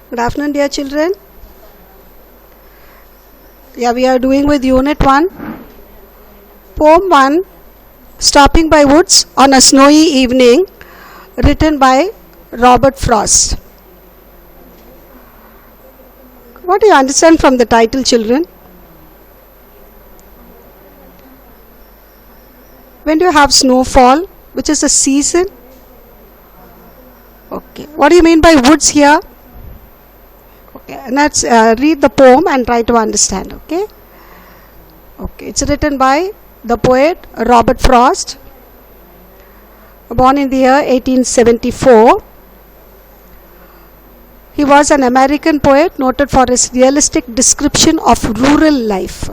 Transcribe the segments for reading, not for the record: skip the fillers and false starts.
Good afternoon, dear children. Yeah, we are doing with Unit 1. Poem 1, Stopping by Woods on a Snowy Evening, written by Robert Frost. What do you understand from the title, children? When do you have snowfall, which is a season? Okay. What do you mean by woods here? Okay. Let's read the poem and try to understand. Okay. Okay. It's written by the poet Robert Frost, born in the year 1874. He was an American poet noted for his realistic description of rural life.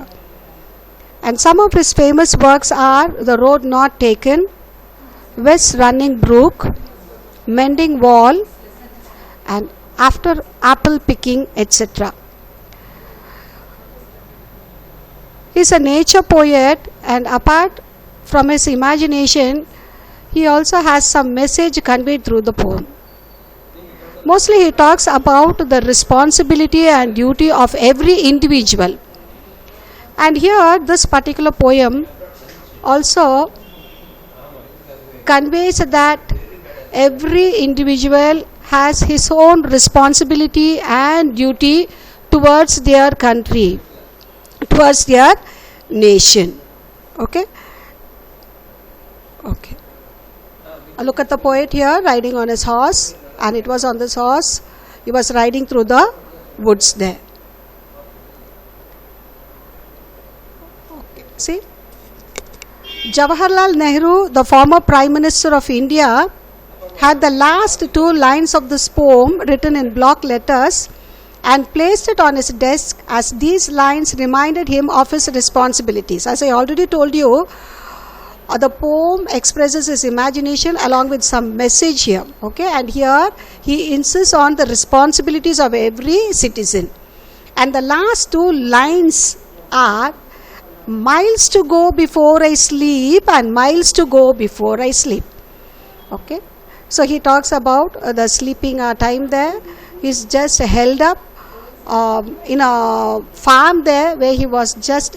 And some of his famous works are The Road Not Taken, West Running Brook, Mending Wall, and After Apple Picking, etc. He is a nature poet, and apart from his imagination, he also has some message conveyed through the poem. Mostly he talks about the responsibility and duty of every individual. And here this particular poem also conveys that every individual has his own responsibility and duty towards their country, towards their nation. Okay? Okay. Look at the poet here riding on his horse, and it was on this horse he was riding through the woods there. Okay. See? Jawaharlal Nehru, the former Prime Minister of India, had the last two lines of this poem written in block letters and placed it on his desk, as these lines reminded him of his responsibilities. As I already told you, the poem expresses his imagination along with some message here. Okay, and here he insists on the responsibilities of every citizen. And the last two lines are miles to go before I sleep and miles to go before I sleep. Okay. So he talks about the sleeping time there. He's just held up in a farm there where he was just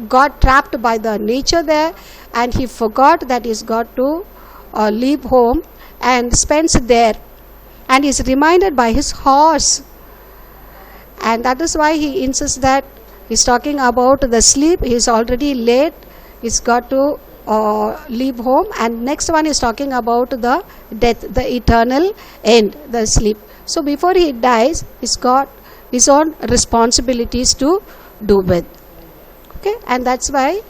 got trapped by the nature there, and he forgot that he's got to leave home and spends there, and he's reminded by his horse, and that is why he insists that he's talking about the sleep. He's already late, he's got to leave home, and next one is talking about the death, the eternal end, the sleep. So before he dies, he's got his own responsibilities to do with. Okay, and that's why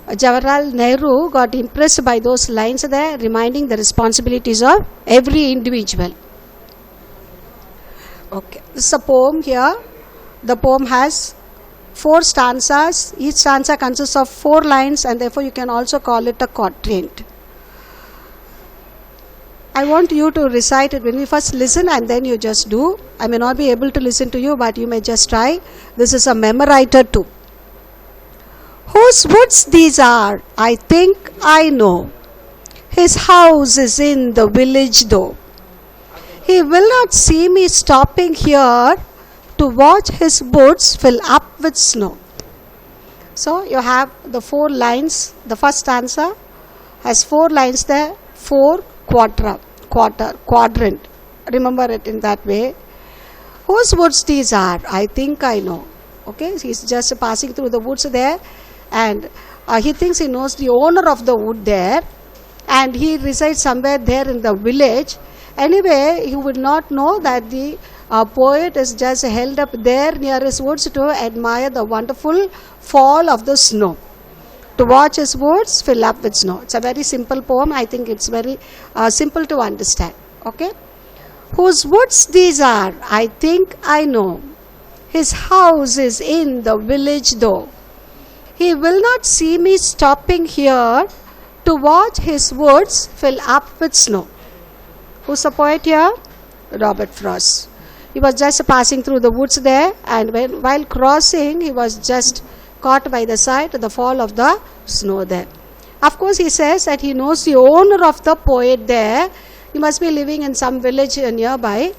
Jawaharlal Nehru got impressed by those lines there, reminding the responsibilities of every individual. Okay, this is a poem here. The poem has 4 stanzas. Each stanza consists of 4 lines, and therefore you can also call it a quatraint. I want you to recite it when we first listen, and then you just do. I may not be able to listen to you, but you may just try. This is a memoriter too. Whose woods these are, I think I know. His house is in the village though. He will not see me stopping here to watch his woods fill up with snow. So you have the 4 lines. The first stanza has 4 lines there, 4 quadrant. Remember it in that way. Whose woods these are, I think I know. Okay, he's just passing through the woods there, and he thinks he knows the owner of the wood there, and he resides somewhere there in the village. Anyway, he would not know that the poet is just held up there near his woods to admire the wonderful fall of the snow, to watch his woods fill up with snow. It's a very simple poem. I think it's very simple to understand. Okay, whose woods these are, I think I know. His house is in the village though. He will not see me stopping here to watch his woods fill up with snow. Who's the poet here? Robert Frost. He was just passing through the woods there, and while crossing, he was just caught by the sight, the fall of the snow there. Of course, he says that he knows the owner of the poet there. He must be living in some village nearby,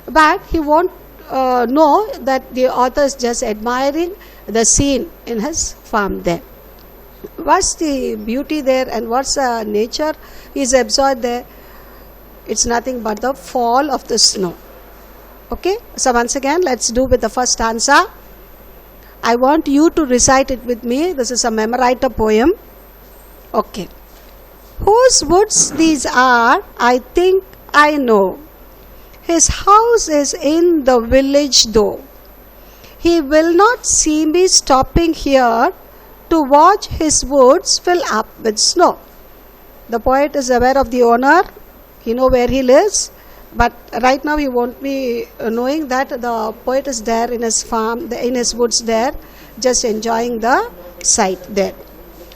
but he won't know that the author is just admiring the scene in his farm there. What's the beauty there and what's the nature is absorbed there? It's nothing but the fall of the snow. Okay, so once again, let's do with the first stanza. I want you to recite it with me. This is a memoriter poem. Okay. Whose woods these are, I think I know. His house is in the village though. He will not see me stopping here to watch his woods fill up with snow. The poet is aware of the owner. He knows where he lives. But right now he won't be knowing that the poet is there in his farm, in his woods there, just enjoying the sight there.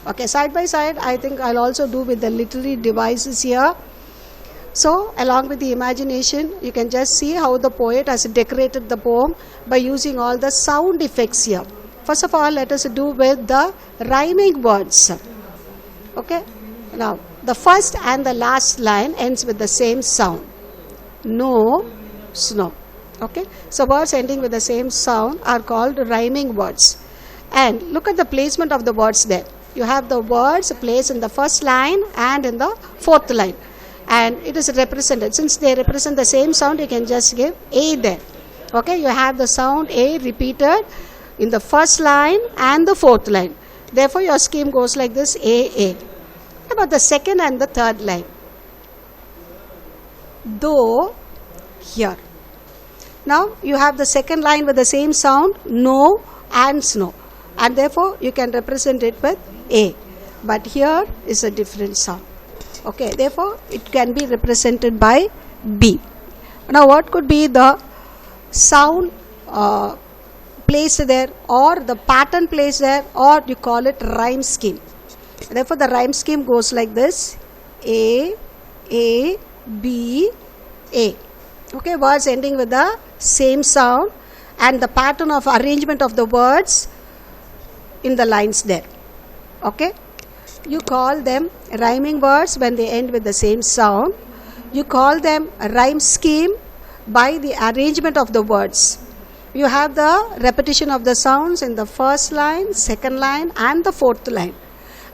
Okay, side by side, I think I'll also do with the literary devices here. So, along with the imagination, you can just see how the poet has decorated the poem by using all the sound effects here. First of all, let us do with the rhyming words. Okay, now the first and the last line ends with the same sound. No, snow. Okay, so words ending with the same sound are called rhyming words. And look at the placement of the words there. You have the words placed in the first line and in the fourth line. And it is represented. Since they represent the same sound, you can just give A there. Okay, you have the sound A repeated in the first line and the fourth line. Therefore, your scheme goes like this, A. What about the second and the third line? Though, here. Now, you have the second line with the same sound, no and snow. And therefore, you can represent it with A. But here is a different sound. Okay, therefore, it can be represented by B. Now, what could be the sound placed there or the pattern placed there, or you call it rhyme scheme. Therefore, the rhyme scheme goes like this, A, B, A. Okay, words ending with the same sound and the pattern of arrangement of the words in the lines there. Okay, you call them rhyming words when they end with the same sound. You call them a rhyme scheme by the arrangement of the words. You have the repetition of the sounds in the first line, second line and the fourth line.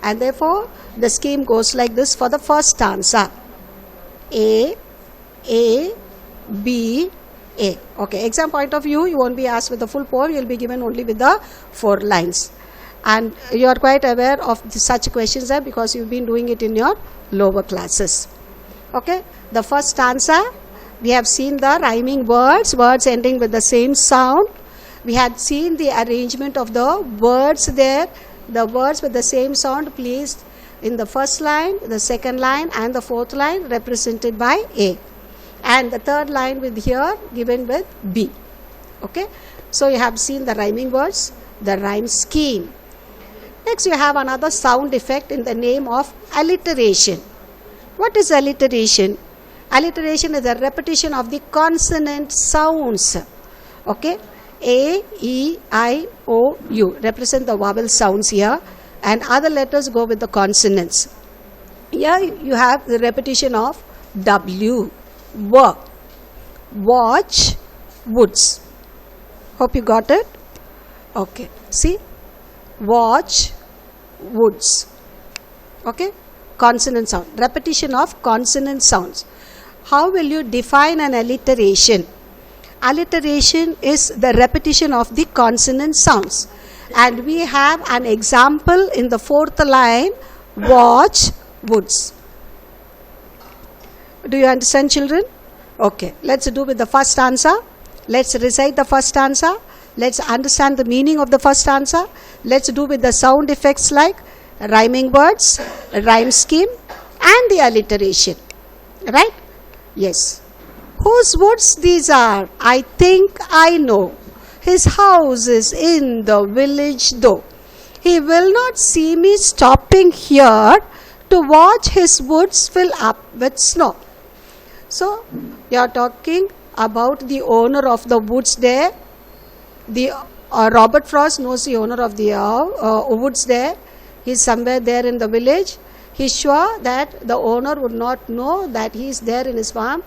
And therefore, the scheme goes like this for the first stanza. A, B, A. Okay, exam point of view, you won't be asked with the full poem, you will be given only with the 4 lines. And you are quite aware of such questions there because you've been doing it in your lower classes. Okay, the first stanza, we have seen the rhyming words, words ending with the same sound. We had seen the arrangement of the words there, the words with the same sound placed in the first line, the second line and the fourth line represented by A. And the third line with here given with B. Okay, so you have seen the rhyming words, the rhyme scheme. Next, you have another sound effect in the name of alliteration. What is alliteration? Alliteration is a repetition of the consonant sounds. Okay, A, E, I, O, U represent the vowel sounds here, and other letters go with the consonants. Here you have the repetition of W, W, watch, woods. Hope you got it. Okay, see, watch, woods. Okay, consonant sound, repetition of consonant sounds. How will you define an alliteration? Alliteration is the repetition of the consonant sounds. And we have an example in the fourth line, watch, woods. Do you understand, children? Okay, let's do with the first stanza. Let's recite the first stanza. Let's understand the meaning of the first stanza. Let's do with the sound effects like rhyming words, rhyme scheme and the alliteration. Right? Yes. Whose woods these are? I think I know. His house is in the village though. He will not see me stopping here to watch his woods fill up with snow. So, you are talking about the owner of the woods there. The Robert Frost knows the owner of the woods there. He is somewhere there in the village. He's sure that the owner would not know that he is there in his farm,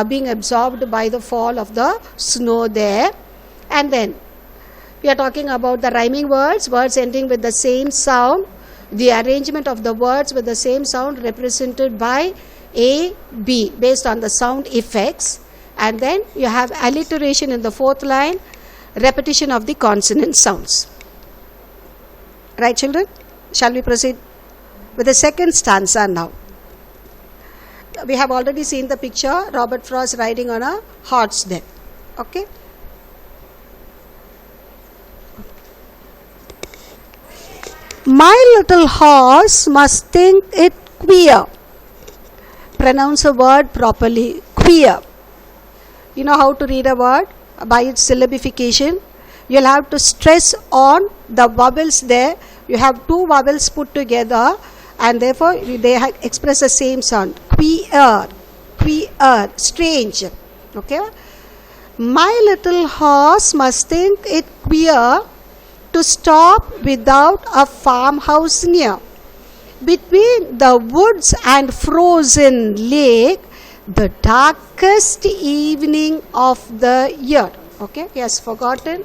being absorbed by the fall of the snow there. And then we are talking about the rhyming words, words ending with the same sound, the arrangement of the words with the same sound represented by A, B based on the sound effects. And then you have alliteration in the fourth line, repetition of the consonant sounds. Right, children? Shall we proceed with the second stanza now? We have already seen the picture, Robert Frost riding on a horse there. Okay? My little horse must think it queer. Pronounce a word properly. Queer. You know how to read a word? By its syllabification. You'll have to stress on the vowels there. You have two vowels put together and therefore they express the same sound. Queer. Queer. Strange. Okay? My little horse must think it queer to stop without a farmhouse near. Between the woods and frozen lake, the darkest evening of the year. Okay, he has forgotten.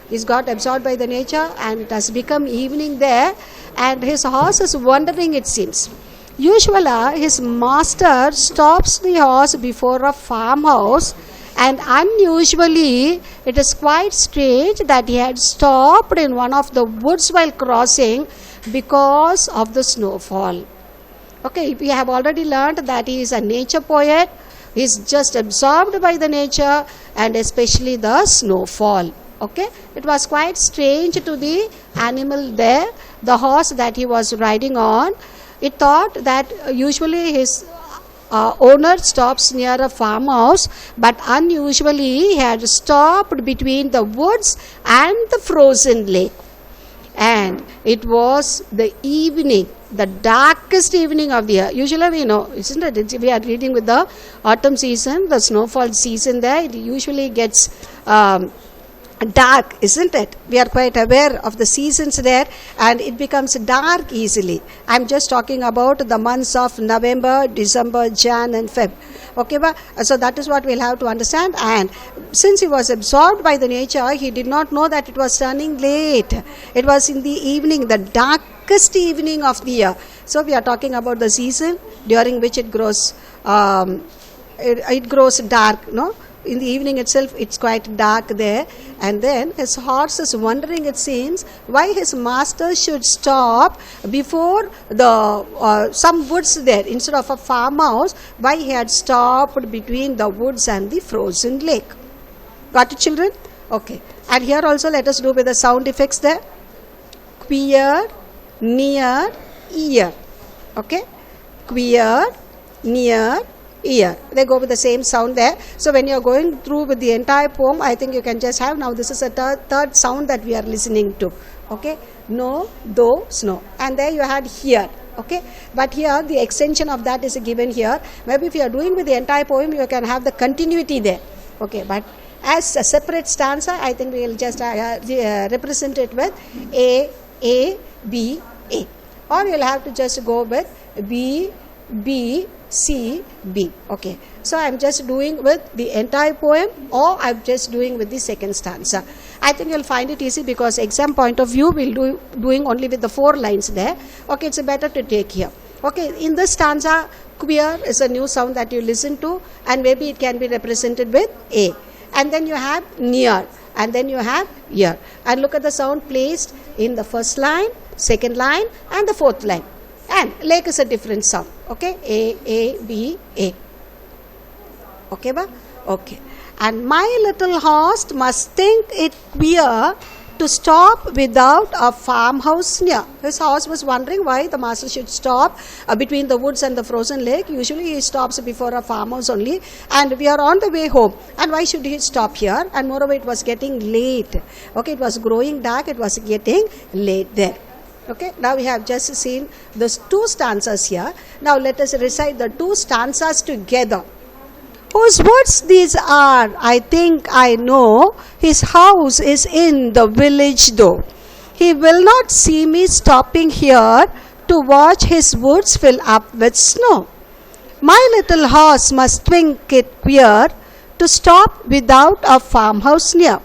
He's got absorbed by the nature and it has become evening there and his horse is wandering, it seems. Usually his master stops the horse before a farmhouse, and unusually it is quite strange that he had stopped in one of the woods while crossing because of the snowfall. Okay, we have already learned that he is a nature poet. He is just absorbed by the nature and especially the snowfall. Okay, it was quite strange to the animal there, the horse that he was riding on. It thought that usually his owner stops near a farmhouse, but unusually he had stopped between the woods and the frozen lake. And it was the evening, the darkest evening of the year. Usually we know, isn't it? We are reading with the autumn season, the snowfall season there. It usually gets dark, isn't it? We are quite aware of the seasons there and it becomes dark easily. I am just talking about the months of November, December, Jan and Feb. Okay, so that is what we'll have to understand. And since he was absorbed by the nature, he did not know that it was turning late. It was in the evening, the darkest evening of the year. So we are talking about the season during which it grows dark, no? In the evening itself, it's quite dark there. And then his horse is wondering, it seems, why his master should stop before the some woods there instead of a farmhouse. Why he had stopped between the woods and the frozen lake. Got it, children? Okay. And here also let us do with the sound effects there. Queer, near, ear. Okay? Queer, near, ear. They go with the same sound there. So when you are going through with the entire poem, I think you can just have, now this is a third sound that we are listening to. Okay? No, though, snow. And there you had here. Okay? But here the extension of that is given here. Maybe if you are doing with the entire poem, you can have the continuity there. Okay? But as a separate stanza, I think we will just represent it with A, B, A. Or you will have to just go with B, B, C, B. Okay. So I am just doing with the entire poem or I am just doing with the second stanza. I think you will find it easy because exam point of view we will doing only with the 4 lines there. Okay, it's better to take here. Okay, in this stanza, queer is a new sound that you listen to and maybe it can be represented with A. And then you have near and then you have ear. And look at the sound placed in the first line, second line and the fourth line. And lake is a different sound. Okay, A, B, A. Okay, ba? Okay. And my little horse must think it queer to stop without a farmhouse near. His horse was wondering why the master should stop between the woods and the frozen lake. Usually he stops before a farmhouse only. And we are on the way home. And why should he stop here? And moreover, it was getting late. Okay, it was growing dark. It was getting late there. Okay, now we have just seen those 2 stanzas here. Now let us recite the 2 stanzas together. Whose woods these are, I think I know. His house is in the village though. He will not see me stopping here to to watch his woods fill up with snow. My little horse must think it queer to stop without a farmhouse near.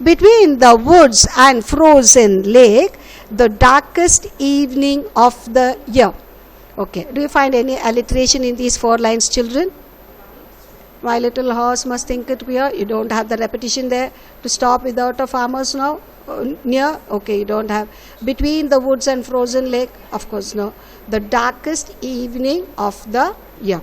Between the woods and frozen lake, the darkest evening of the year. Okay, do you find any alliteration in these 4 lines, children? My little horse must think it queer. You don't have the repetition there. To stop without a farmer's now near. Okay, you don't have. Between the woods and frozen lake. Of course, no. The darkest evening of the year.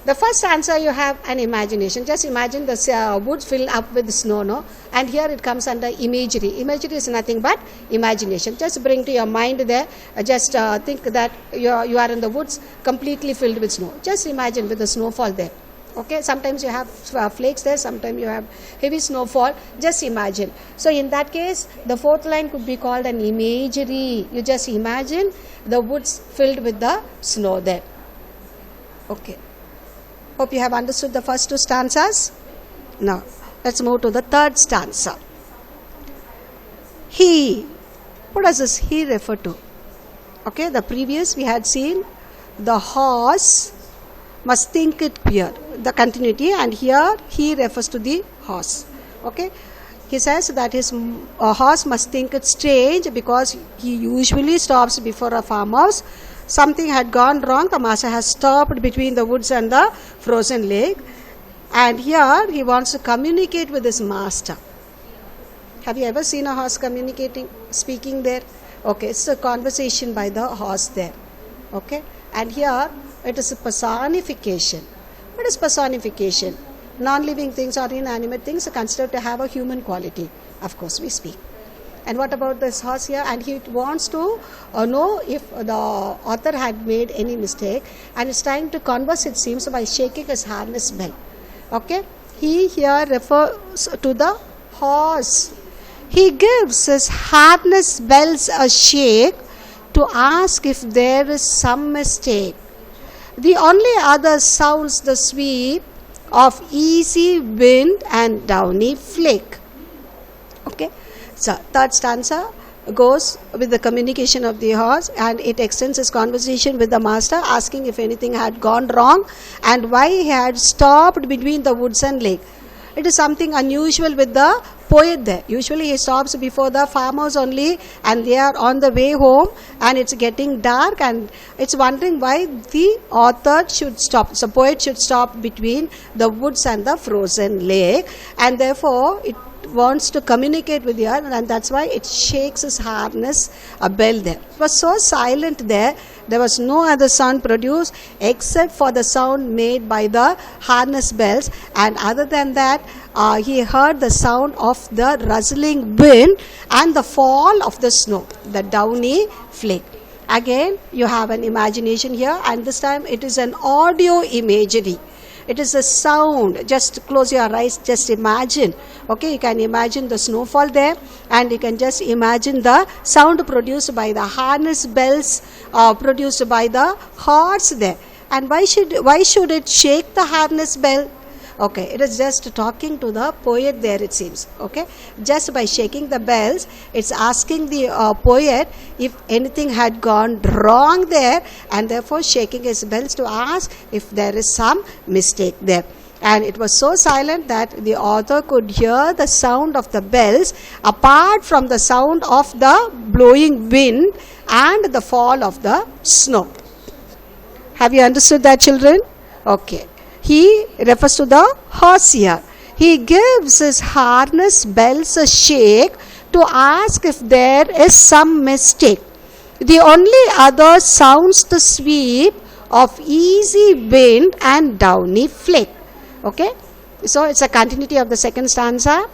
The first answer, you have an imagination. Just imagine the woods fill up with snow, no? And here it comes under imagery. Imagery is nothing but imagination. Just bring to your mind there. Just think that you are in the woods completely filled with snow. Just imagine with the snowfall there. Okay, sometimes you have flakes there, sometimes you have heavy snowfall. Just imagine. So in that case, the 4th line could be called an imagery. You just imagine the woods filled with the snow there. Okay. Hope you have understood the first 2 stanzas. Now, let's move to the 3rd stanza. He. What does this he refer to? Okay, the previous we had seen the horse must think it queer. The continuity, and here he refers to the horse. Okay, he says that his horse must think it strange because he usually stops before a farmhouse. Something had gone wrong. The master has stopped between the woods and the frozen lake. And here he wants to communicate with his master. Have you ever seen a horse speaking there? Okay, it's a conversation by the horse there. Okay, and here it is a personification. What is personification? Non-living things or inanimate things are considered to have a human quality. Of course, we speak. And what about this horse here? And he wants to know if the author had made any mistake, and is trying to converse, it seems, by shaking his harness bell. Okay? He here refers to the horse. He gives his harness bells a shake to ask if there is some mistake. The only other sounds the sweep of easy wind and downy flake. Okay? So, 3rd stanza goes with the communication of the horse, and it extends his conversation with the master, asking if anything had gone wrong and why he had stopped between the woods and lake. It is something unusual with the poet there. Usually he stops before the farmhouse only, and they are on the way home, and it's getting dark, and it's wondering why the author should stop. So poet should stop between the woods and the frozen lake, and therefore it wants to communicate with you, and that's why it shakes his harness a bell there. It was so silent there. There was no other sound produced except for the sound made by the harness bells, and other than that he heard the sound of the rustling wind and the fall of the snow, the downy flake. Again you have an imagination here, and this time it is an audio imagery. It is a sound. Just close your eyes, just imagine. Okay, you can imagine the snowfall there, and you can just imagine the sound produced by the harness bells, produced by the horse there. And why should it shake the harness bell? Okay, it is just talking to the poet there, it seems. Okay, just by shaking the bells, it's asking the poet if anything had gone wrong there, and therefore shaking his bells to ask if there is some mistake there. And it was so silent that the author could hear the sound of the bells apart from the sound of the blowing wind and the fall of the snow. Have you understood that, children? Okay. He refers to the horse here. He gives his harness bells a shake to ask if there is some mistake. The only other sounds the sweep of easy wind and downy flake. Okay, so it's a continuity of the 2nd stanza.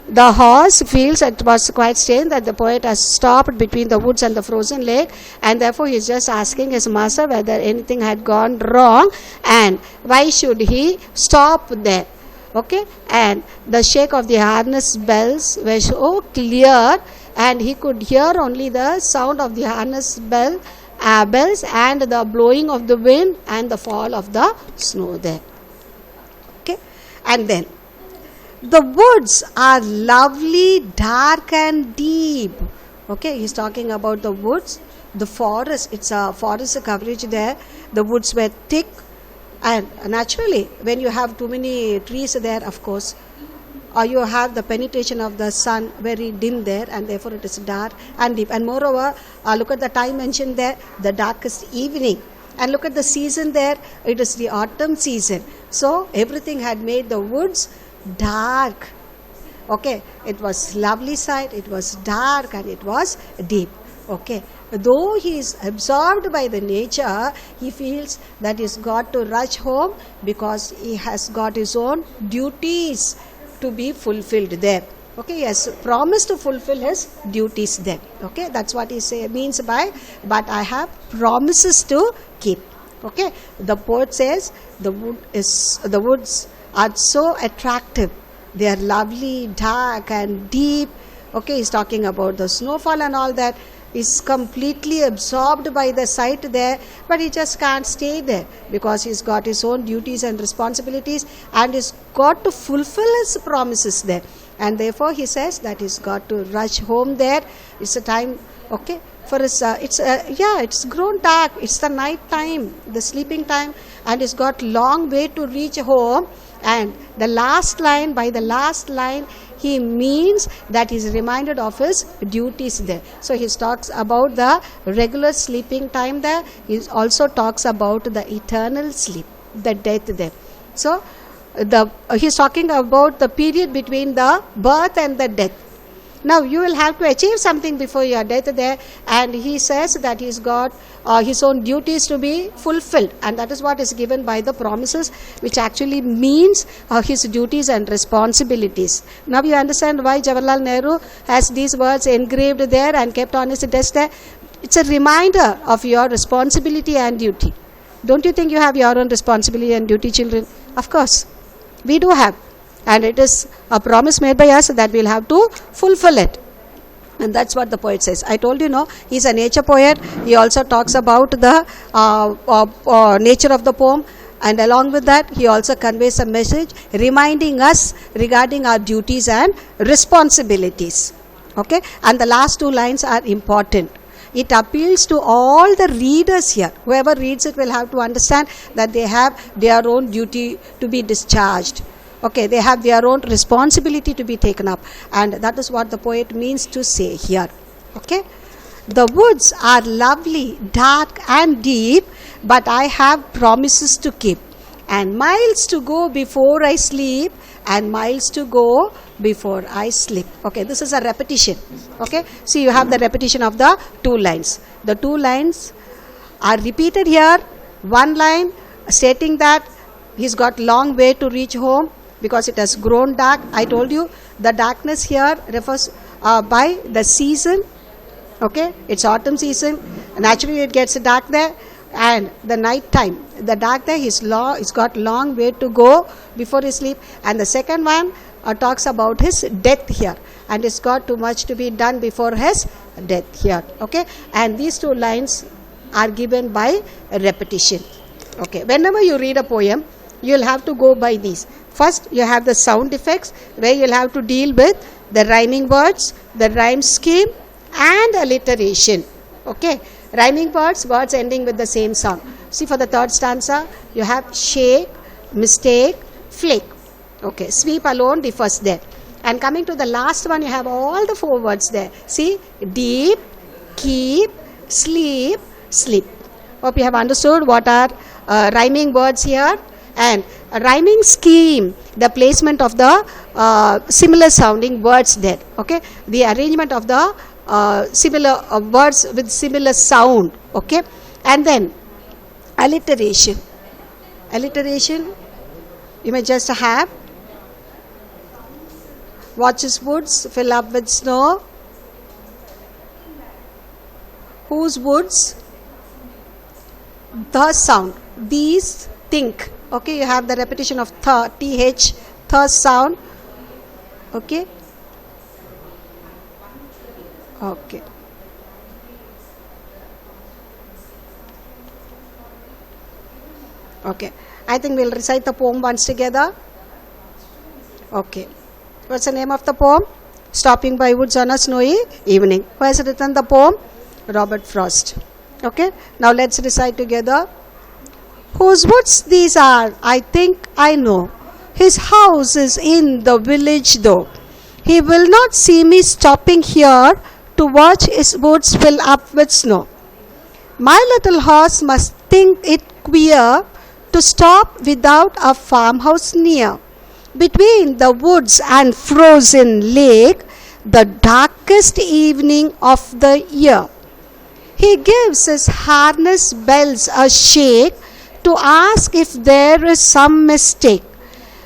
The horse feels it was quite strange that the poet has stopped between the woods and the frozen lake, and therefore he is just asking his master whether anything had gone wrong and why should he stop there. Okay, and the shake of the harness bells were so clear, and he could hear only the sound of the harness bells and the blowing of the wind and the fall of the snow there. Okay, and then the woods are lovely, dark and deep. Okay, he's talking about the woods. the forest, it's a forest coverage there, the woods were thick, and naturally when you have too many trees there, of course, or you have the penetration of the sun very dim there, and therefore it is dark and deep. And moreover, look at the time mentioned there, the darkest evening. And look at the season there, it is the autumn season. So everything had made the woods dark. Okay, it was lovely sight, it was dark and it was deep. Okay, though he is absorbed by the nature, he feels that he's got to rush home because he has got his own duties to be fulfilled there. Okay, he has promised to fulfill his duties there. Okay, that's what he means by, but I have promises to keep. Okay, the poet says the woods are so attractive. They are lovely, dark and deep. Okay, he's talking about the snowfall and all that. He's completely absorbed by the sight there, but he just can't stay there because he's got his own duties and responsibilities, and he's got to fulfill his promises there. And therefore he says that he's got to rush home there. It's a time, okay, for his, it's grown dark. It's the night time, the sleeping time, and he's got long way to reach home. And the last line, by the last line, he means that he's reminded of his duties there. So he talks about the regular sleeping time there. He also talks about the eternal sleep, the death there. So he's talking about the period between the birth and the death. Now you will have to achieve something before your death there, and he says that he's got his own duties to be fulfilled, and that is what is given by the promises, which actually means his duties and responsibilities. Now you understand why Jawaharlal Nehru has these words engraved there and kept on his desk there. It's a reminder of your responsibility and duty. Don't you think you have your own responsibility and duty, children? Of course, we do have. And it is a promise made by us that we'll have to fulfill it. And that's what the poet says. I told you, no, he's a nature poet. He also talks about the nature of the poem. And along with that, he also conveys a message reminding us regarding our duties and responsibilities. Okay? And the last two lines are important. It appeals to all the readers here. Whoever reads it will have to understand that they have their own duty to be discharged. Okay, they have their own responsibility to be taken up, and that is what the poet means to say here. Okay, the woods are lovely, dark and deep, but I have promises to keep, and miles to go before I sleep, and miles to go before I sleep. Okay, this is a repetition. Okay, see, you have the repetition of the two lines. The two lines are repeated here. One line stating that he's got long way to reach home because it has grown dark. I told you the darkness here refers by the season. Okay, it's autumn season. Naturally it gets dark there, and the night time, the dark there, he's got long way to go before his sleep. And the second one talks about his death here, and it's got too much to be done before his death here. Okay, and these two lines are given by repetition. Okay, whenever you read a poem, you'll have to go by these. First, you have the sound effects, where you'll have to deal with the rhyming words, the rhyme scheme, and alliteration. Okay, rhyming words ending with the same sound. See, for the third stanza, you have shake, mistake, flick. Okay, sweep alone differs there. And coming to the last one, you have all the four words there. See, deep, keep, sleep, sleep. Hope you have understood what are rhyming words here. And a rhyming scheme, the placement of the similar sounding words there. Okay, the arrangement of the similar words with similar sound. Okay, and then alliteration. Alliteration, you may just have watches woods fill up with snow, whose woods, the sound, these think. Okay, you have the repetition of th, sound. Okay. Okay. Okay. I think we'll recite the poem once together. Okay. What's the name of the poem? Stopping by Woods on a Snowy Evening. Who has written the poem? Robert Frost. Okay, now let's recite together. Whose woods these are, I think I know. His house is in the village though. He will not see me stopping here to watch his woods fill up with snow. My little horse must think it queer to stop without a farmhouse near. Between the woods and frozen lake, the darkest evening of the year. He gives his harness bells a shake to ask if there is some mistake.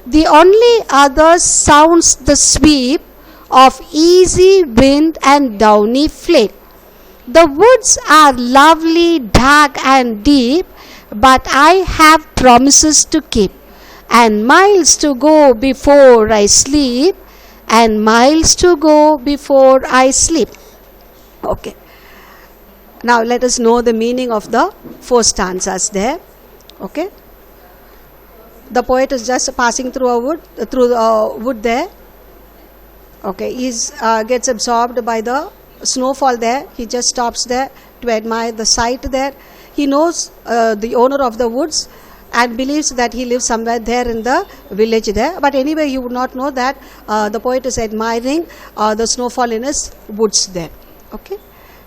The only other sounds the sweep of easy wind and downy flake. The woods are lovely, dark and deep, but I have promises to keep, and miles to go before I sleep, and miles to go before I sleep. Okay. Now let us know the meaning of the 4 stanzas there. Okay. The poet is just passing through the wood there. Okay, he gets absorbed by the snowfall there. He just stops there to admire the sight there. He knows the owner of the woods and believes that he lives somewhere there in the village there. But anyway, he would not know that the poet is admiring the snowfall in his woods there. Okay,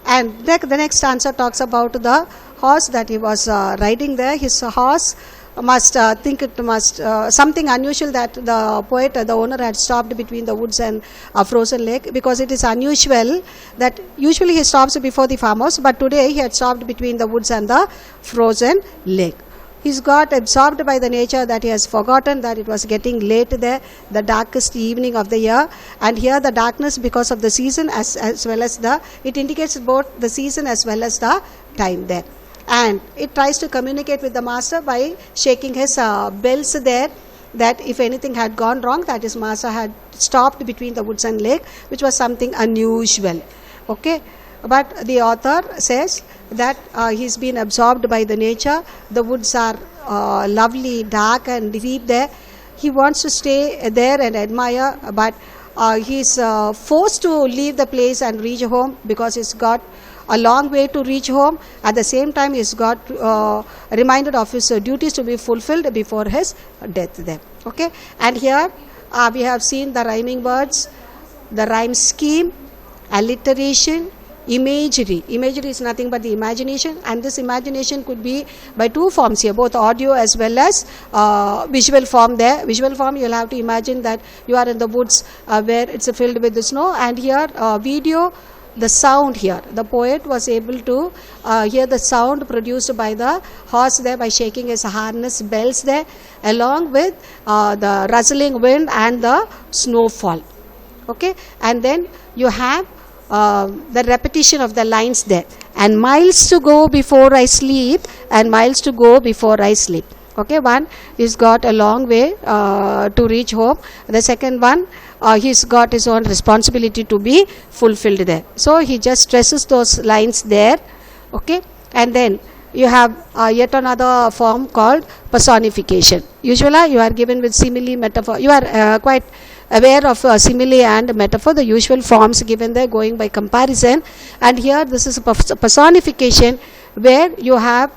and the next stanza talks about the horse that he was riding there. His horse must think it must something unusual that the poet, the owner, had stopped between the woods and a frozen lake, because it is unusual that usually he stops before the farmhouse, but today he had stopped between the woods and the frozen lake. He's got absorbed by the nature that he has forgotten that it was getting late there, the darkest evening of the year. And here the darkness because of the season as well as it indicates both the season as well as the time there. And it tries to communicate with the master by shaking his bells there, that if anything had gone wrong, that his master had stopped between the woods and lake, which was something unusual. Okay. But the author says that he's been absorbed by the nature. The woods are lovely, dark and deep there. He wants to stay there and admire, but he's forced to leave the place and reach home because he's got a long way to reach home. At the same time, he's got reminded of his duties to be fulfilled before his death there. Okay, and here we have seen the rhyming words, the rhyme scheme, alliteration, imagery. Imagery is nothing but the imagination, and this imagination could be by 2 forms here, both audio as well as visual form there. Visual form, you'll have to imagine that you are in the woods where it's filled with the snow, and here video, the sound here. The poet was able to hear the sound produced by the horse there by shaking his harness bells there, along with the rustling wind and the snowfall. Okay, and then you have the repetition of the lines there, and miles to go before I sleep, and miles to go before I sleep. Okay, one, he's got a long way to reach home. The second one, he's got his own responsibility to be fulfilled there. So he just stresses those lines there. Okay, and then you have yet another form called personification. Usually you are given with simile, metaphor. You are quite aware of simile and metaphor, the usual forms given there going by comparison. And here this is a personification where you have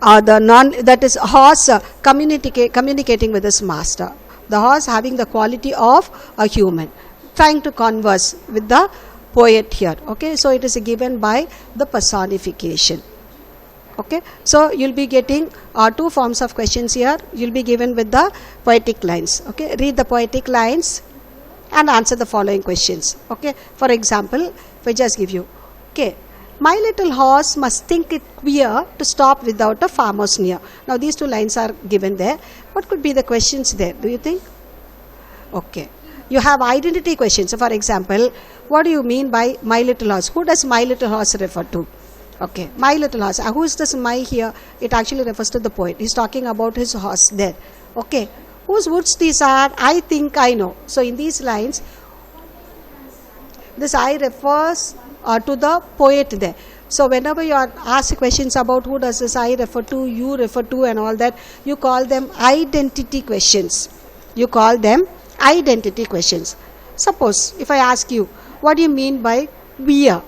that is horse communicating with his master. The horse having the quality of a human, trying to converse with the poet here. Okay, so it is given by the personification. Okay, so you'll be getting 2 forms of questions here. You'll be given with the poetic lines. Okay, read the poetic lines and answer the following questions. Okay, for example, if I just give you, okay, my little horse must think it queer to stop without a farmer's near. Now these 2 lines are given there. What could be the questions there, do you think? Okay, you have identity questions. So for example, what do you mean by my little horse? Who does my little horse refer to? Okay, my little horse. Who is this my here? It actually refers to the poet. He's talking about his horse there. Okay, whose woods these are? I think I know. So in these lines, this I refers to the poet there. So whenever you are asked questions about who does this I refer to, you refer to and all that, you call them identity questions. You call them identity questions. Suppose if I ask you, what do you mean by queer?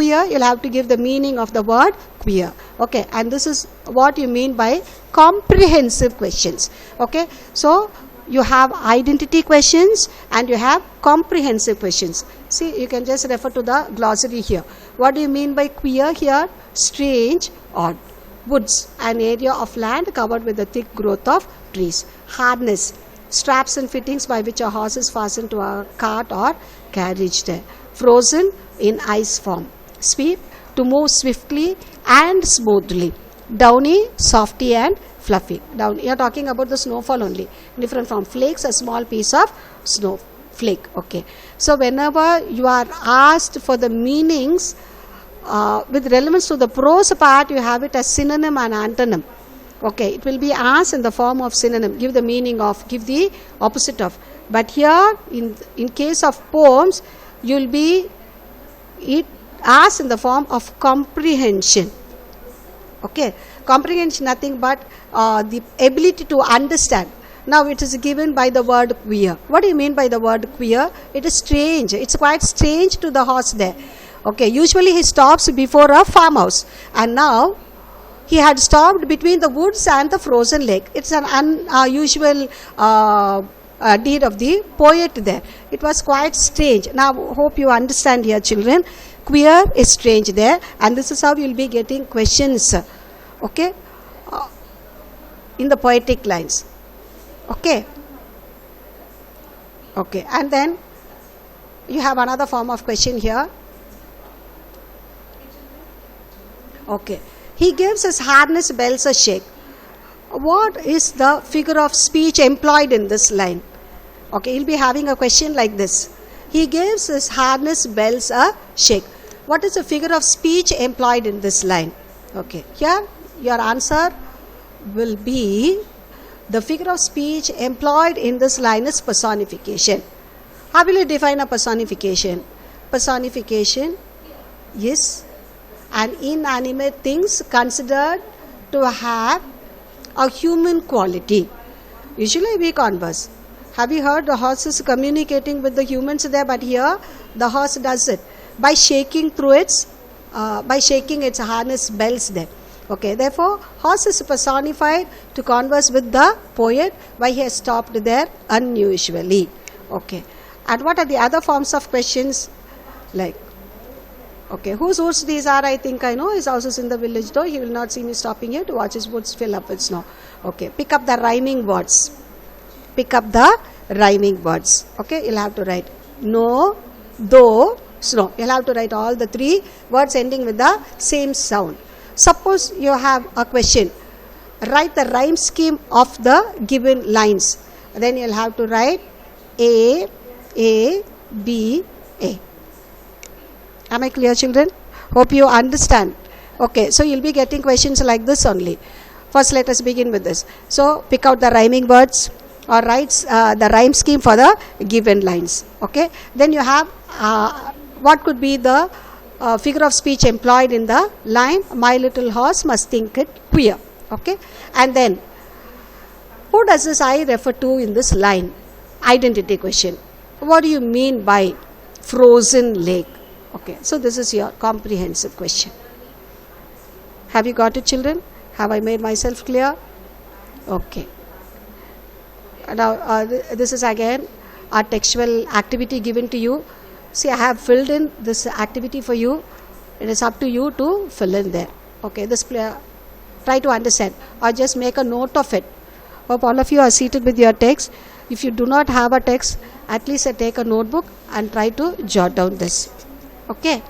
queer, you'll have to give the meaning of the word queer. Okay, and this is what you mean by comprehensive questions. Okay, so you have identity questions and you have comprehensive questions. See, you can just refer to the glossary here. What do you mean by queer here? Strange, odd. Woods, an area of land covered with a thick growth of trees. Harness, straps and fittings by which a horse is fastened to a cart or carriage there. Frozen, in ice form. Sweep, to move swiftly and smoothly. Downy, softy and fluffy. Down, you are talking about the snowfall only. Different from flakes, a small piece of snow flake. Okay. So whenever you are asked for the meanings with relevance to the prose part, you have it as synonym and antonym. Okay, it will be asked in the form of synonym. Give the meaning of, give the opposite of. But here, in case of poems, you will be asked in the form of comprehension. Okay, comprehension nothing but the ability to understand. Now it is given by the word queer. What do you mean by the word queer? It is strange. It's quite strange to the horse there. Okay, usually he stops before a farmhouse, and now he had stopped between the woods and the frozen lake. It's an unusual deed of the poet there. It was quite strange. Now hope you understand here, children. Queer is strange there, and this is how you will be getting questions. Okay, in the poetic lines. Okay. Okay, and then you have another form of question here. Okay, he gives his harness bells a shake. What is the figure of speech employed in this line? Okay, he'll be having a question like this. He gives his harness bells a shake. What is the figure of speech employed in this line? Okay, here your answer will be the figure of speech employed in this line is personification. How will you define a personification? Personification is an inanimate things considered to have a human quality. Usually we converse. Have you heard the horses communicating with the humans there? But here the horse does it by shaking through its harness bells there. Okay, therefore horse is personified to converse with the poet. Why he has stopped there unusually. Okay, and what are the other forms of questions? Like, okay, whose woods these are? I think I know. His house is in the village though. He will not see me stopping here to watch his woods fill up with snow. Okay, pick up the rhyming words. Pick up the rhyming words. Okay, you'll have to write no, though, snow. You'll have to write all the three words ending with the same sound. Suppose you have a question. Write the rhyme scheme of the given lines. Then you'll have to write A, B, A. Am I clear, children? Hope you understand. Okay, so you'll be getting questions like this only. First, let us begin with this. So, pick out the rhyming words or write the rhyme scheme for the given lines. Okay, then you have what could be the figure of speech employed in the line, my little horse must think it queer. Okay, and then who does this I refer to in this line? Identity question. What do you mean by frozen lake? Okay, so this is your comprehensive question. Have you got it, children? Have I made myself clear? Okay. Now this is again a textual activity given to you. See, I have filled in this activity for you. It is up to you to fill in there. Okay, this try to understand or just make a note of it. Hope all of you are seated with your text. If you do not have a text, at least take a notebook and try to jot down this. Okay.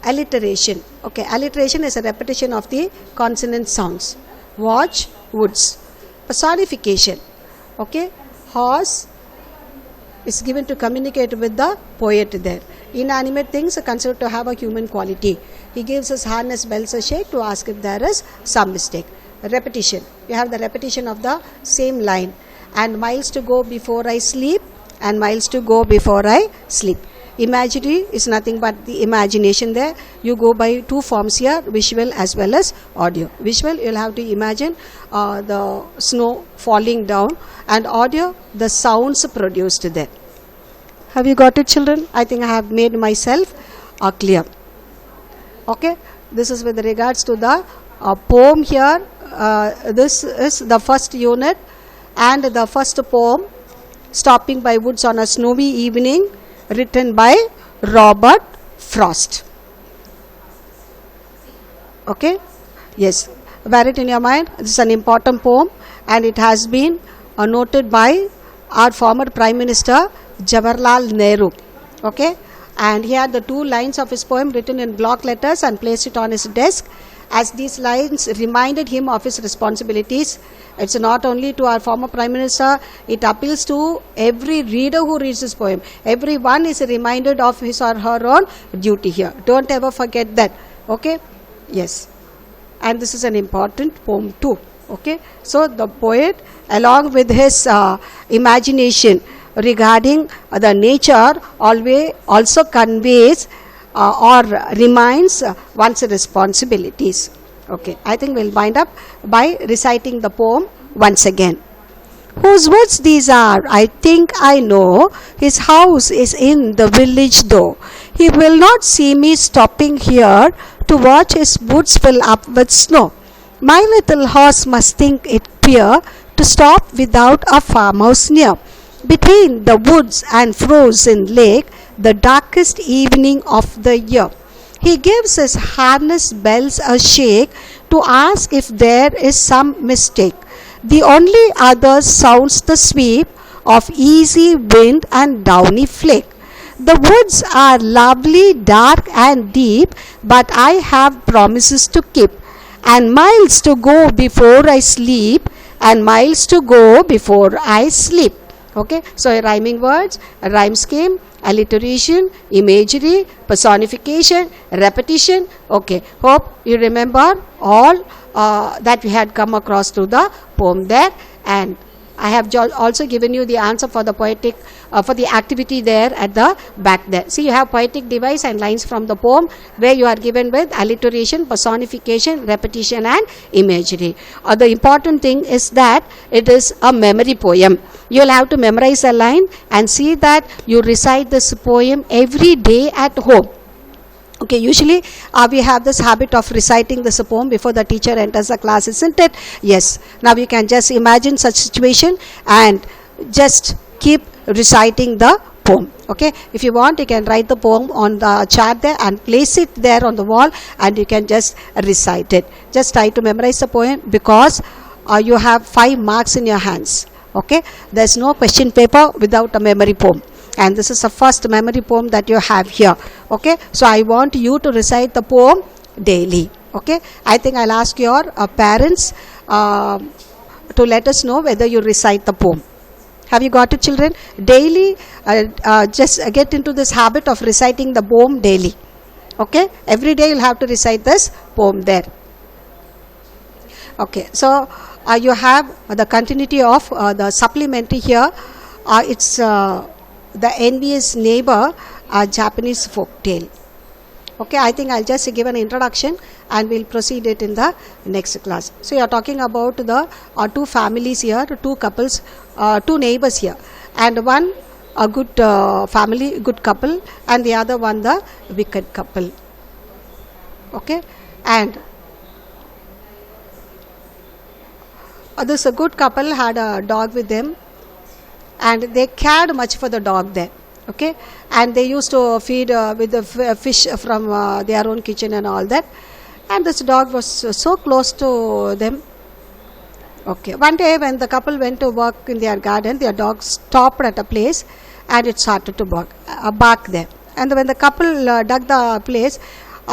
Alliteration. Okay, alliteration is a repetition of the consonant sounds. Watch, woods. Personification. Okay, horse is given to communicate with the poet there. Inanimate things are considered to have a human quality. He gives his harness bells a shake to ask if there is some mistake. Repetition. You have the repetition of the same line. And miles to go before I sleep, and miles to go before I sleep. Imagery is nothing but the imagination there. You go by two forms here, visual as well as audio. Visual, you'll have to imagine the snow falling down, and audio, the sounds produced there. Have you got it, children? I think I have made myself clear. Okay, this is with regards to the poem here. This is the first unit and the first poem, Stopping by Woods on a Snowy Evening, written by Robert Frost. Okay, yes, bear it in your mind. This is an important poem and it has been noted by our former Prime Minister Jawaharlal Nehru. Okay, and he had the 2 lines of his poem written in block letters and placed it on his desk, as these lines reminded him of his responsibilities. It's not only to our former Prime Minister, it appeals to every reader who reads this poem. Everyone is reminded of his or her own duty here. Don't ever forget that. Okay, yes, and this is an important poem too. Okay, so the poet, along with his imagination regarding the nature, always also conveys or reminds one's responsibilities. Okay, I think we'll wind up by reciting the poem once again. Whose woods these are, I think I know. His house is in the village though. He will not see me stopping here to watch his woods fill up with snow. My little horse must think it queer to stop without a farmhouse near. Between the woods and frozen lake, the darkest evening of the year, he gives his harness bells a shake to ask if there is some mistake. The only other sounds the sweep of easy wind and downy flake. The woods are lovely, dark and deep, but I have promises to keep, and miles to go before I sleep, and miles to go before I sleep. Okay, so rhyming words, a rhyme scheme, alliteration, imagery, personification, repetition. Okay, hope you remember all that we had come across through the poem there, and I have also given you the answer for the poetic for the activity there at the back there. See, you have poetic device and lines from the poem where you are given with alliteration, personification, repetition and imagery. The important thing is that it is a memory poem. You will have to memorize a line and see that you recite this poem every day at home. Okay, usually we have this habit of reciting this poem before the teacher enters the class, isn't it? Yes. Now you can just imagine such situation and just keep reciting the poem. Okay, if you want, you can write the poem on the chart there and place it there on the wall, and you can just recite it. Just try to memorize the poem, because you have 5 marks in your hands. Okay, there's no question paper without a memory poem, and this is the first memory poem that you have here. Okay, so I want you to recite the poem daily. Okay, I think I'll ask your parents to let us know whether you recite the poem. Have you got it, children? Daily, just get into this habit of reciting the poem daily. Okay, every day you'll have to recite this poem there. Okay, so you have the continuity of the supplementary here. It's the envious neighbor, Japanese folk tale. Okay, I think I'll just give an introduction and we'll proceed it in the next class. So you are talking about the 2 families here, 2 couples, 2 neighbors here, and one a good family, good couple, and the other one the wicked couple. Okay, and this a good couple had a dog with them, and they cared much for the dog there. Okay, and they used to feed with the fish from their own kitchen and all that, and this dog was so close to them. Okay, one day when the couple went to work in their garden, their dog stopped at a place and it started to bark there. And when the couple dug the place,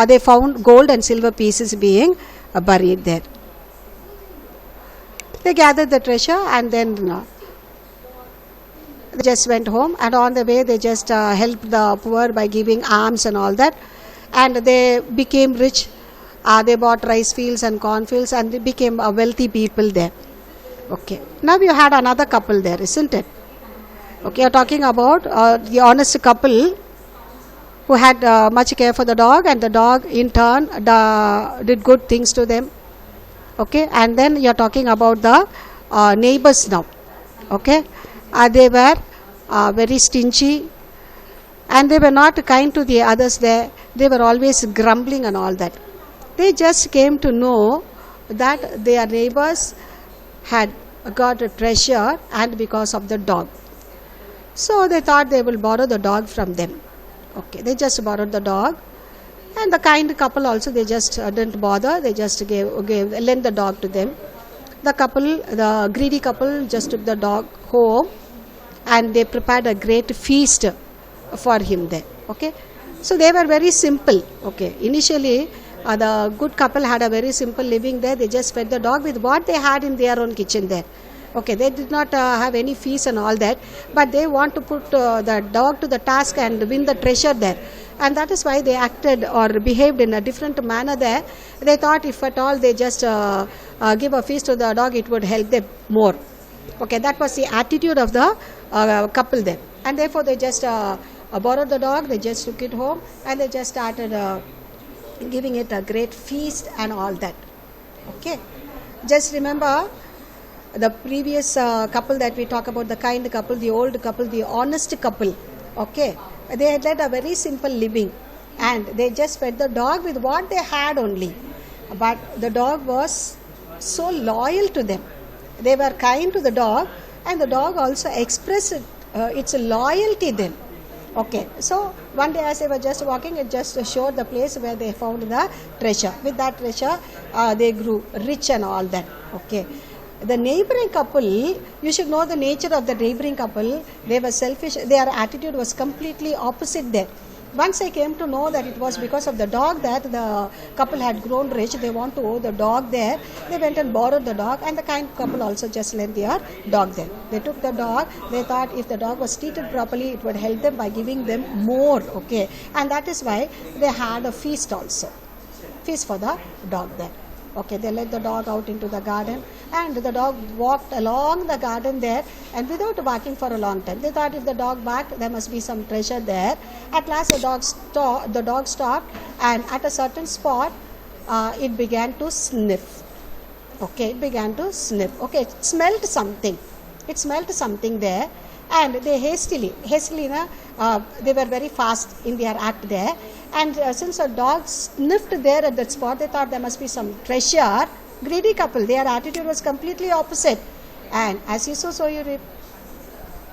they found gold and silver pieces being buried there. They gathered the treasure and then they just went home, and on the way they just helped the poor by giving alms and all that, and they became rich. They bought rice fields and corn fields, and they became wealthy people there. Okay, now you had another couple there, isn't it? Okay, you're talking about the honest couple who had much care for the dog, and the dog in turn did good things to them. Okay, and then you're talking about the neighbors now. Okay, they were very stingy, and they were not kind to the others there. they were always grumbling and all that. They just came to know that their neighbors had got a treasure, and because of the dog. So they thought they will borrow the dog from them. Okay, they just borrowed the dog, and the kind couple also, they just didn't bother. They just lent the dog to them. The greedy couple just took the dog home, and they prepared a great feast for him there. Okay, so they were very simple. Okay, initially the good couple had a very simple living there. They just fed the dog with what they had in their own kitchen there. Okay, they did not have any fees and all that, but they want to put the dog to the task and win the treasure there. And that is why they acted or behaved in a different manner there. They thought if at all they just give a feast to the dog, it would help them more. Okay, that was the attitude of the couple there. And therefore they just borrowed the dog, they just took it home, and they just started giving it a great feast and all that. Okay, just remember the previous couple that we talk about, the kind couple, the old couple, the honest couple. Okay, they had led a very simple living, and they just fed the dog with what they had only. But the dog was so loyal to them. They were kind to the dog, and the dog also expressed its loyalty then. Okay, so one day as they were just walking, it just showed the place where they found the treasure. With that treasure, they grew rich and all that. Okay. The neighboring couple, you should know the nature of the neighboring couple. They were selfish. Their attitude was completely opposite there. Once I came to know that it was because of the dog that the couple had grown rich, they want to owe the dog there. They went and borrowed the dog, and the kind couple also just lent their dog there. They took the dog. They thought if the dog was treated properly, it would help them by giving them more. Okay, and that is why they had a feast also. Feast for the dog there. Okay, they let the dog out into the garden, and the dog walked along the garden there, and without barking for a long time. They thought if the dog barked, there must be some treasure there. At last the dog stopped, and at a certain spot, it began to sniff. Okay, it began to sniff. Okay, it smelled something. It smelled something there, and they hastily, they were very fast in their act there. And since a dog sniffed there at that spot, they thought there must be some treasure. Greedy couple, their attitude was completely opposite. And as you sow, so you reap.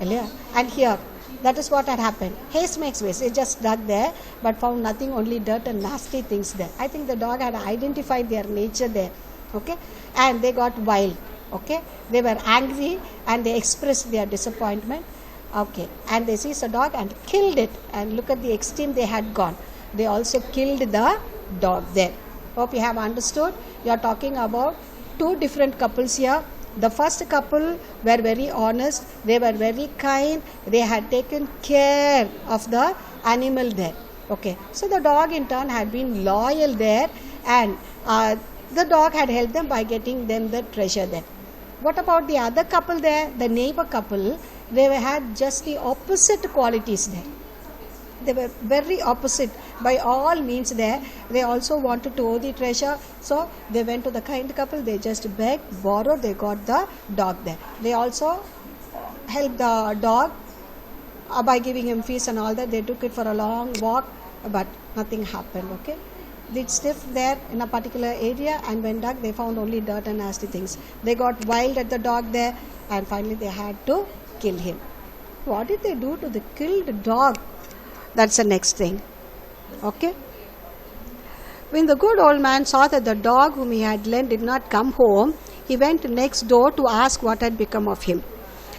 And here, that is what had happened. Haste makes waste. They just dug there, but found nothing, only dirt and nasty things there. I think the dog had identified their nature there. Okay, and they got wild. Okay, they were angry and they expressed their disappointment. Okay, and they seized the dog and killed it. And look at the extreme they had gone. They also killed the dog there. Hope you have understood. You are talking about two different couples here. The first couple were very honest. They were very kind. They had taken care of the animal there. Okay, so the dog in turn had been loyal there, and the dog had helped them by getting them the treasure there. What about the other couple there, the neighbor couple? They had just the opposite qualities there. They were very opposite by all means there. They also wanted to owe the treasure, so they went to the kind couple. They just begged, borrowed, they got the dog there. They also helped the dog by giving him feast and all that. They took it for a long walk, but nothing happened. Okay, they sniffed there in a particular area, and when dug, they found only dirt and nasty things. They got wild at the dog there, and finally they had to kill him. What did they do to the killed dog? That's the next thing. Okay. When the good old man saw that the dog whom he had lent did not come home, he went next door to ask what had become of him.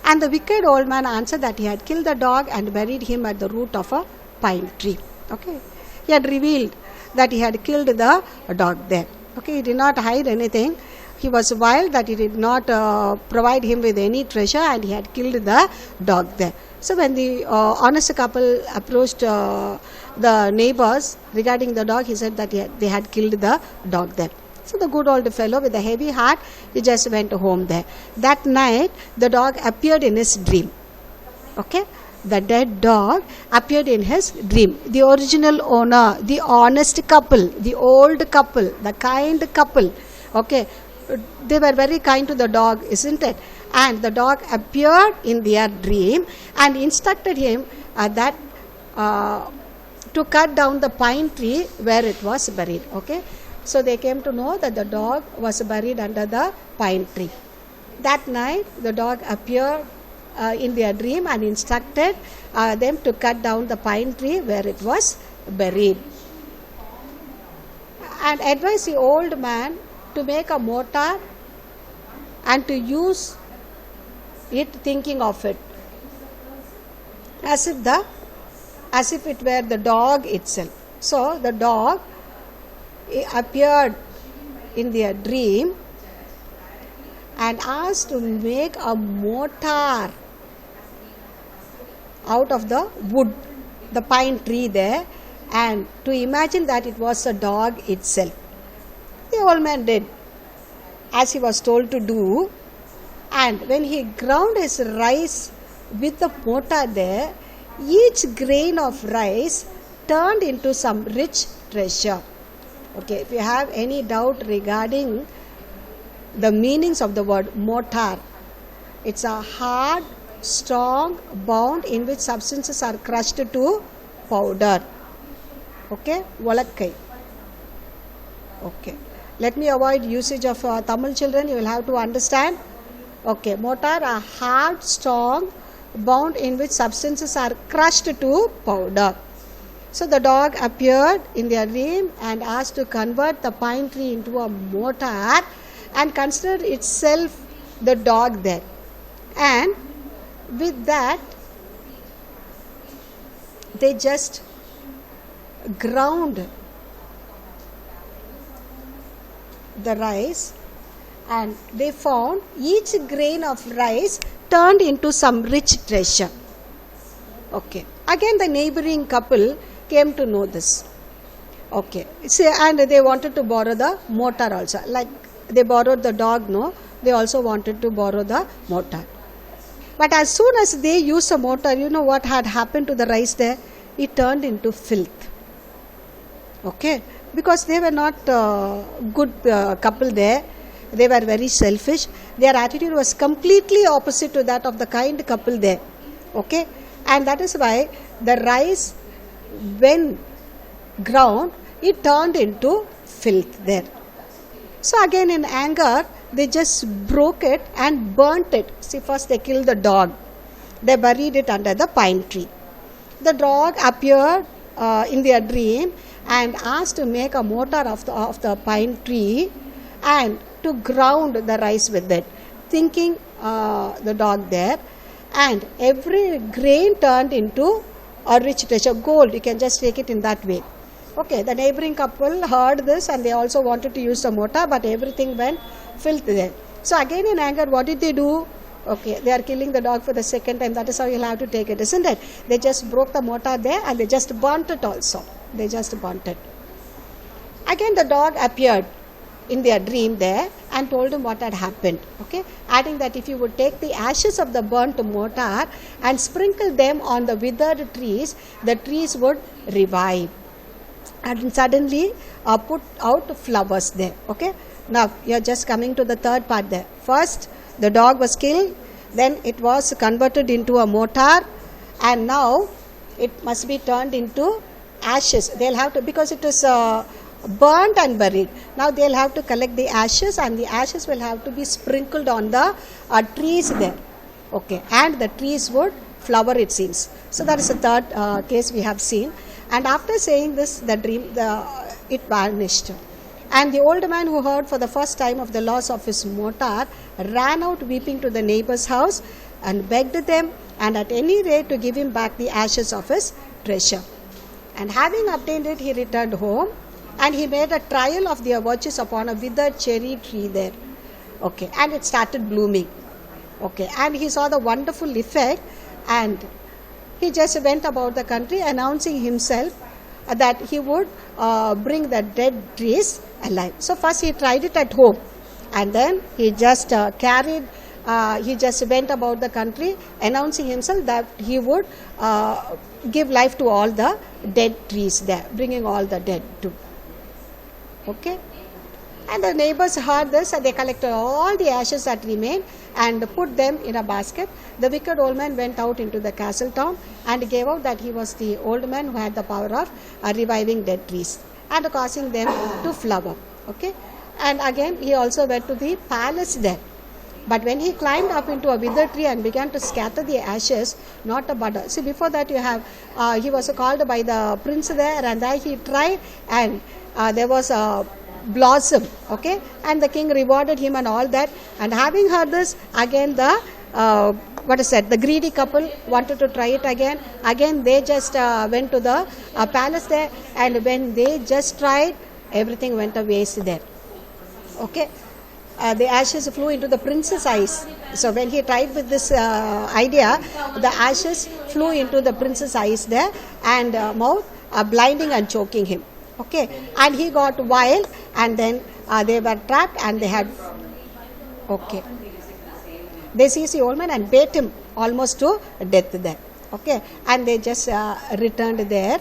And the wicked old man answered that he had killed the dog and buried him at the root of a pine tree. Okay. He had revealed that he had killed the dog there. Okay. He did not hide anything. He was wild that he did not provide him with any treasure, and he had killed the dog there. So when the honest couple approached the neighbors regarding the dog, he said that they had killed the dog there. So the good old fellow with a heavy heart, he just went home there. That night, the dog appeared in his dream. Okay, the dead dog appeared in his dream. The original owner, the honest couple, the old couple, the kind couple. Okay, they were very kind to the dog, isn't it? And the dog appeared in their dream and instructed him that to cut down the pine tree where it was buried. Okay, so they came to know that the dog was buried under the pine tree. That night, the dog appeared in their dream and instructed them to cut down the pine tree where it was buried, and advised the old man to make a mortar and to use it, thinking of it as if it were the dog itself. So the dog appeared in their dream and asked to make a mortar out of the wood, the pine tree there, and to imagine that it was a dog itself. The old man did as he was told to do, and when he ground his rice with the mortar there, each grain of rice turned into some rich treasure. Okay, if you have any doubt regarding the meanings of the word mortar, it's a hard, strong bound in which substances are crushed to powder. Okay, Volakkai. Okay, let me avoid usage of Tamil children, you will have to understand. Okay, mortar, a hard, strong bound in which substances are crushed to powder. So the dog appeared in their dream and asked to convert the pine tree into a mortar and considered itself the dog there. And with that, they just ground the rice, and they found each grain of rice turned into some rich treasure. Okay, again the neighboring couple came to know this. Okay, and they wanted to borrow the mortar also, like they borrowed the dog, no, they also wanted to borrow the mortar. But as soon as they used the mortar, you know what had happened to the rice there? It turned into filth. Okay, because they were not good couple there. They were very selfish. Their attitude was completely opposite to that of the kind couple there. Okay, and that is why the rice, when ground, it turned into filth there. So again in anger, they just broke it and burnt it. See, first they killed the dog. They buried it under the pine tree. The dog appeared in their dream and asked to make a mortar of the pine tree and to ground the rice with it, thinking the dog there, and every grain turned into a rich treasure, gold. You can just take it in that way. Okay, the neighboring couple heard this and they also wanted to use the mortar, but everything went filth there. So again in anger, what did they do? Okay, they are killing the dog for the second time. That is how you'll have to take it, isn't it? They just broke the mortar there and they just burnt it also. They just burnt it. Again the dog appeared in their dream there and told him what had happened. Okay, adding that if you would take the ashes of the burnt mortar and sprinkle them on the withered trees, the trees would revive and suddenly put out flowers there. Okay, now you are just coming to the third part there. First, the dog was killed, then it was converted into a mortar, and now it must be turned into ashes. They'll have to, because it is burnt and buried. Now they'll have to collect the ashes, and the ashes will have to be sprinkled on the trees there. Okay, and the trees would flower, it seems. So that is the third case we have seen. And after saying this, the dream, it vanished. And the old man, who heard for the first time of the loss of his mortar, ran out weeping to the neighbor's house and begged them, and at any rate to give him back the ashes of his treasure. And having obtained it, he returned home, and he made a trial of their virtues upon a withered cherry tree there. Okay, and it started blooming. Okay, and he saw the wonderful effect, and he just went about the country announcing himself that he would bring the dead trees alive. So first he tried it at home, and then he just he just went about the country announcing himself that he would give life to all the dead trees there, bringing all the dead too. Okay. And the neighbors heard this and they collected all the ashes that remained and put them in a basket. The wicked old man went out into the castle town and gave out that he was the old man who had the power of reviving dead trees and causing them to flower. Okay, and again he also went to the palace there. But when he climbed up into a withered tree and began to scatter the ashes, not a bud. See, before that you have, he was called by the prince there, and there he tried, and there was a blossom, okay, and the king rewarded him and all that. And having heard this, again the the greedy couple wanted to try it again. Again they just went to the palace there, and when they just tried, everything went a waste there. Okay. The ashes flew into the prince's eyes. So when he tried with this idea, the ashes flew into the prince's eyes there and mouth, blinding and choking him. Okay, and he got wild, and then they were trapped, and they had. Okay, they seized the old man and beat him almost to death there. Okay, and they just returned there.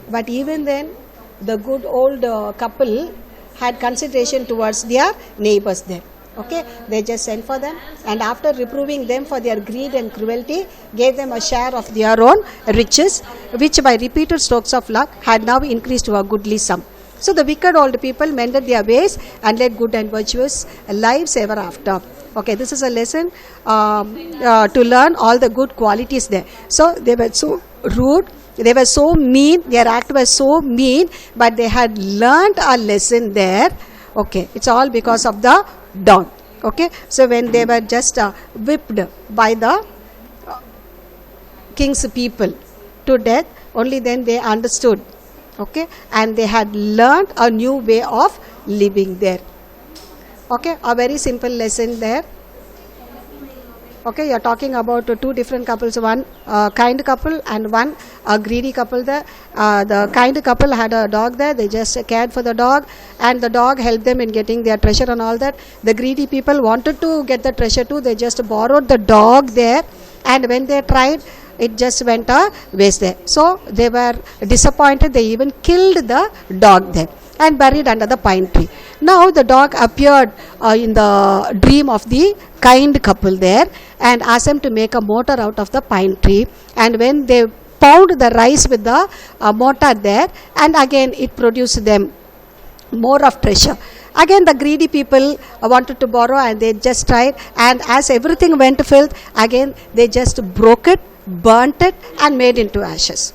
But even then, the good old couple had consideration towards their neighbors there. Okay, they just sent for them, and after reproving them for their greed and cruelty, gave them a share of their own riches, which by repeated strokes of luck had now increased to a goodly sum. So the wicked old people mended their ways and led good and virtuous lives ever after. Okay, this is a lesson to learn all the good qualities there. So they were so rude, they were so mean, their act was so mean, but they had learned a lesson there. Okay, it's all because of the dawn. Okay, so when they were just whipped by the king's people to death, only then they understood. Okay, and they had learned a new way of living there. Okay, a very simple lesson there. Okay, you are talking about two different couples, one kind couple and one greedy couple there. The kind couple had a dog there, they just cared for the dog, and the dog helped them in getting their treasure and all that. The greedy people wanted to get the treasure too, they just borrowed the dog there, and when they tried, it just went a waste there. So they were disappointed, they even killed the dog there and buried under the pine tree. Now the dog appeared in the dream of the kind couple there and asked them to make a mortar out of the pine tree, and when they pound the rice with the mortar there, and again it produced them more of treasure. Again the greedy people wanted to borrow, and they just tried, and as everything went to filth, again they just broke it, burnt it, and made into ashes.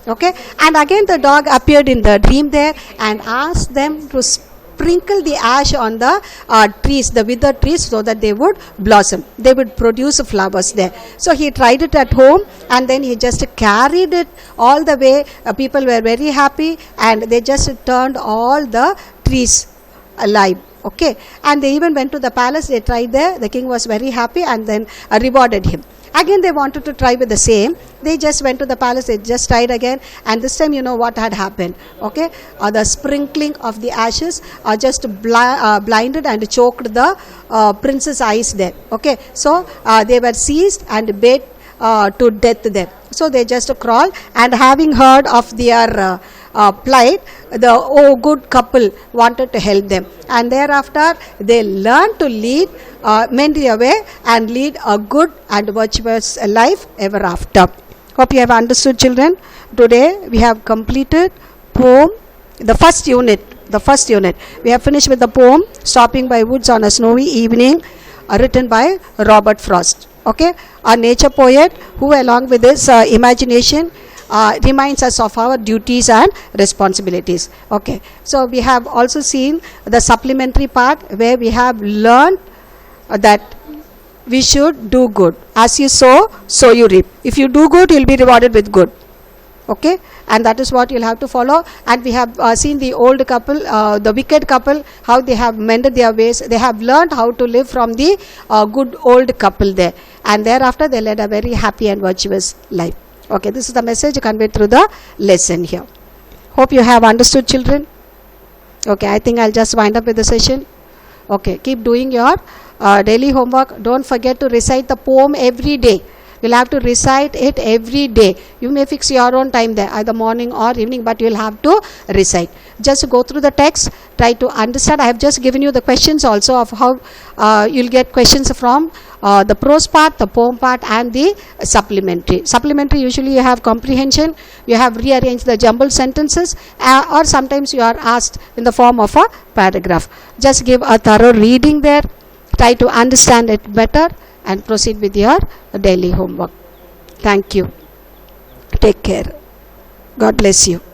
Okay, and again the dog appeared in the dream there and asked them to sprinkle the ash on the trees, the withered trees, so that they would blossom, they would produce flowers there. So he tried it at home, and then he just carried it all the way. People were very happy, and they just turned all the trees alive. Okay, and they even went to the palace, they tried there, the king was very happy, and then rewarded him. Again they wanted to try with the same, they just went to the palace, they just tried again, and this time you know what had happened. Okay, the sprinkling of the ashes just blinded and choked the prince's eyes there. Okay, so they were seized and beat to death there. So they just crawled, and having heard of their plight, the good couple wanted to help them, and thereafter they learned to lead, mend their way, and lead a good and virtuous life ever after. Hope you have understood, children. Today we have completed poem, the first unit. We have finished with the poem Stopping by Woods on a Snowy Evening, written by Robert Frost. Okay, a nature poet who, along with his imagination, reminds us of our duties and responsibilities. Okay, so we have also seen the supplementary part where we have learned that we should do good. As you sow, so you reap. If you do good, you will be rewarded with good. Okay, and that is what you'll have to follow. And we have seen the old couple, the wicked couple, how they have mended their ways. They have learned how to live from the good old couple there, and thereafter they led a very happy and virtuous life. Okay, this is the message conveyed through the lesson here. Hope you have understood, children. Okay, I think I'll just wind up with the session. Okay, keep doing your daily homework. Don't forget to recite the poem every day. You'll have to recite it every day. You may fix your own time there, either morning or evening, but you'll have to recite. Just go through the text, try to understand. I have just given you the questions also of how you'll get questions from the prose part, the poem part, and the supplementary. Supplementary, usually you have comprehension, you have rearranged the jumbled sentences, or sometimes you are asked in the form of a paragraph. Just give a thorough reading there, try to understand it better, and proceed with your daily homework. Thank you. Take care. God bless you.